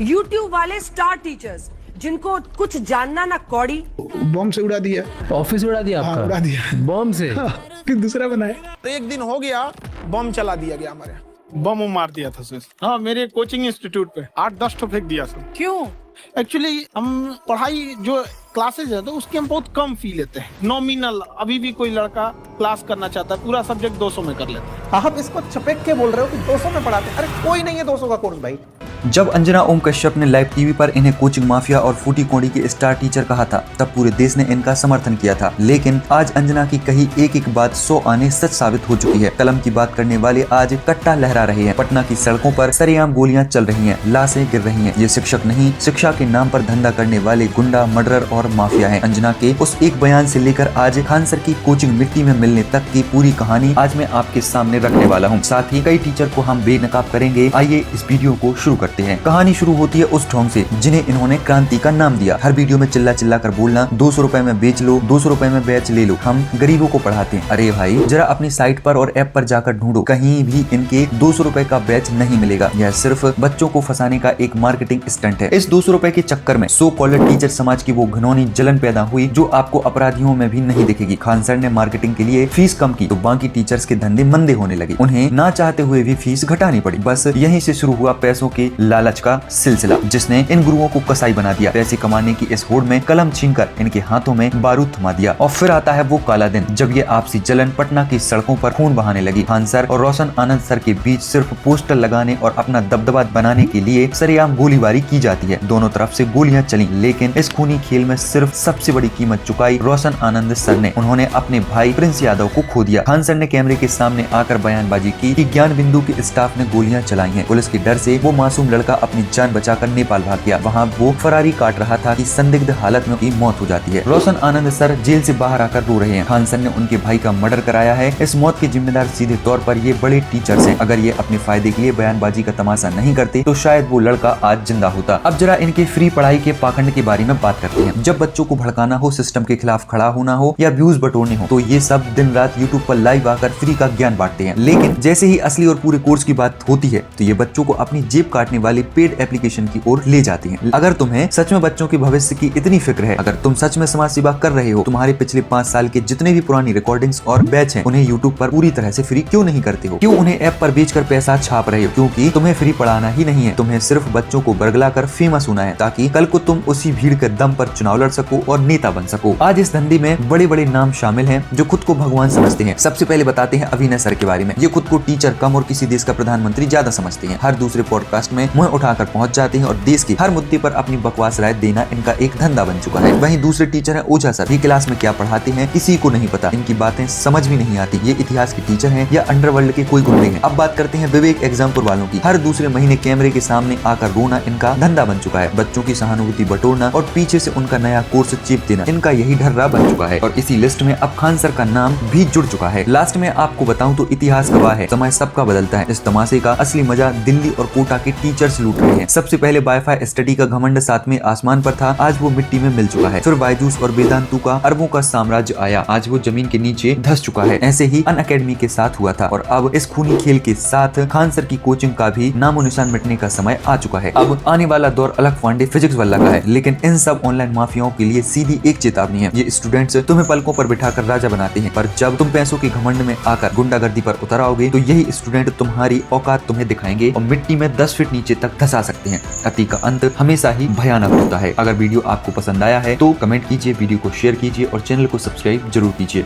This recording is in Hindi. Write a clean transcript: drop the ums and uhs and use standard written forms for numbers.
यूट्यूब वाले स्टार टीचर्स जिनको कुछ जानना ना कौड़ी, बम से उड़ा दिया। ऑफिस उड़ा दिया हाँ, आपका? उड़ा दिया बम से? हाँ, फिर दूसरा बनाए। एक दिन हो गया, बम चला दिया गया हमारे यहाँ। बम मार दिया था सर। हाँ, मेरे कोचिंग इंस्टीट्यूट पे 8-10 तो फेंक दिया सर। क्यों? एक्चुअली हम पढ़ाई जो क्लासेज है तो उसकी हम बहुत कम फी लेते हैं, नॉमिनल। अभी भी कोई लड़का क्लास करना चाहता है, पूरा सब्जेक्ट 200 में कर लेते हैं। आप इसको छपेक के बोल रहे हो कि 200 में पढ़ाते हैं? अरे कोई नहीं है 200 का कोर्स भाई। जब अंजना ओम कश्यप ने लाइव टीवी पर इन्हें कोचिंग माफिया और फूटी कौड़ी के स्टार टीचर कहा था, तब पूरे देश ने इनका समर्थन किया था। लेकिन आज अंजना की कही एक एक बात 100 आने सच साबित हो चुकी है। कलम की बात करने वाले आज कट्टा लहरा रहे हैं। पटना की सड़कों पर सरेआम गोलियां चल रही हैं, लाशें गिर रही हैं। ये शिक्षक नहीं, शिक्षा के नाम पर धंधा करने वाले गुंडा, मर्डरर और माफिया है। अंजना के उस एक बयान से लेकर आज खान सर की कोचिंग मिट्टी में मिलने तक की पूरी कहानी आज मैं आपके सामने रखने वाला हूँ। साथ ही कई टीचर को हम बेनकाब करेंगे। आइए इस वीडियो को शुरू करते हैं। कहानी शुरू होती है उस ढोंग से जिन्हें इन्होंने क्रांति का नाम दिया। हर वीडियो में चिल्ला चिल्ला कर बोलना, 200 रुपए में बेच लो, 200 रुपए में बैच ले लो, हम गरीबों को पढ़ाते हैं। अरे भाई, जरा अपनी साइट पर और ऐप पर जाकर ढूंढो, कहीं भी इनके 200 रुपए का बैच नहीं मिलेगा। यह सिर्फ बच्चों को फंसाने का एक मार्केटिंग स्टंट है। इस 200 रुपए के चक्कर में सो कॉल्ड टीचर समाज की वो घिनौनी जलन पैदा हुई जो आपको अपराधियों में भी नहीं दिखेगी। खान सर ने मार्केटिंग के लिए फीस कम की तो बाकी टीचर्स के धंधे मंदे होने लगे। उन्हें ना चाहते हुए भी फीस घटानी पड़ी। बस यहीं से शुरू हुआ पैसों के लालच का सिलसिला, जिसने इन गुरुओं को कसाई बना दिया। पैसे कमाने की इस होड़ में कलम छीनकर इनके हाथों में बारूद थमा दिया। और फिर आता है वो काला दिन जब ये आपसी जलन पटना की सड़कों पर खून बहाने लगी। खान सर और रोशन आनंद सर के बीच सिर्फ पोस्टर लगाने और अपना दबदबा बनाने के लिए सरेआम गोलीबारी की जाती है। दोनों तरफ से गोलियां चली, लेकिन इस खूनी खेल में सिर्फ सबसे बड़ी कीमत चुकाई रोशन आनंद सर ने। उन्होंने अपने भाई प्रिंस यादव को खो दिया। खान सर ने कैमरे के सामने आकर बयानबाजी की कि ज्ञान बिंदु के स्टाफ ने गोलियां चलाई हैं। पुलिस के डर से वो मासूम लड़का अपनी जान बचाकर नेपाल भाग गया। वहाँ वो फरारी काट रहा था कि संदिग्ध हालत में उसकी मौत हो जाती है। रोशन आनंद सर जेल से बाहर आकर रो रहे हैं। खान सर ने उनके भाई का मर्डर कराया है। इस मौत के जिम्मेदार सीधे तौर पर ये बड़े टीचर्स हैं। अगर ये अपने फायदे के लिए बयानबाजी का तमाशा नहीं करते तो शायद वो लड़का आज जिंदा होता। अब जरा इनके फ्री पढ़ाई के पाखंड के बारे में बात करते हैं। जब बच्चों को भड़काना हो, सिस्टम के खिलाफ खड़ा होना हो या व्यूज बटोरने हो, तो ये सब दिन रात यूट्यूब पर लाइव आकर फ्री का ज्ञान बांटते हैं। लेकिन जैसे ही असली और पूरे कोर्स की बात होती है तो ये बच्चों को अपनी जेब काटने वाली पेड एप्लीकेशन की ओर ले जाती हैं। अगर तुम्हें सच में बच्चों के भविष्य की इतनी फिक्र है, अगर तुम सच में समाज सेवा कर रहे हो, तुम्हारे पिछले 5 साल के जितने भी पुरानी रिकॉर्डिंग्स और बैच हैं, उन्हें यूट्यूब पर पूरी तरह से फ्री क्यों नहीं करते हो? क्यों उन्हें ऐप पर बेचकर पैसा छाप रहे हो? क्योंकि तुम्हें फ्री पढ़ाना ही नहीं है, तुम्हें सिर्फ बच्चों को बरगला कर फेमस होना है, ताकि कल को तुम उसी भीड़ के दम पर चुनाव लड़ सको और नेता बन सको। आज इस धंधे में बड़े बड़े नाम शामिल हैं जो खुद को भगवान समझते हैं। सबसे पहले बताते हैं अभिनय सर के बारे में। ये खुद को टीचर कम और किसी देश का प्रधानमंत्री ज्यादा समझते हैं। हर दूसरे पॉडकास्ट में मुंह उठाकर पहुंच जाते हैं और देश के हर मुद्दे पर अपनी बकवास राय देना इनका एक धंधा बन चुका है। वहीं दूसरे टीचर हैं ओझा सर। ये क्लास में क्या पढ़ाते हैं किसी को नहीं पता, इनकी बातें समझ भी नहीं आती। ये इतिहास के टीचर हैं या अंडरवर्ल्ड के कोई गुंडे हैं। अब बात करते हैं विवेक एग्जामपुर वालों की। हर दूसरे महीने कैमरे के सामने आकर रोना इनका धंधा बन चुका है। बच्चों की सहानुभूति बटोरना और पीछे से उनका नया कोर्स चिप देना इनका यही ढर्रा बन चुका है। और इसी लिस्ट में अब खान सर का नाम भी जुड़ चुका है। लास्ट में आपको बताऊं तो इतिहास गवाह है, समय सबका बदलता है। इस तमाशे का असली मजा दिल्ली और कोटा के टीचर्स लूट रहे हैं। सबसे पहले वाईफाई स्टडी का घमंड 7वें आसमान पर था, आज वो मिट्टी में मिल चुका है। फिर बायजूस और वेदांतु का अरबों का साम्राज्य आया, आज वो जमीन के नीचे धंस चुका है। ऐसे ही अनअकैडमी के साथ हुआ था और अब इस खूनी खेल के साथ खान सर की कोचिंग का भी नामो निशान मिटने का समय आ चुका है। अब आने वाला दौर अलग पांडे फिजिक्स वाला का है, लेकिन इन सब ऑनलाइन माफियाओं के लिए सीधी एक चेतावनी है। ये स्टूडेंट्स तुम्हें पलकों पर बिठाकर राजा बनाते हैं, पर जब तुम पैसों के घमंड में आकर गुंडागर्दी पर उतर आओगे तो यही स्टूडेंट तुम्हारी औकात तुम्हें दिखाएंगे और मिट्टी में 10 फीट नीचे तक धंसा सकते हैं। अति का अंत हमेशा ही भयानक होता है। अगर वीडियो आपको पसंद आया है तो कमेंट कीजिए, वीडियो को शेयर कीजिए और चैनल को सब्सक्राइब जरूर कीजिए।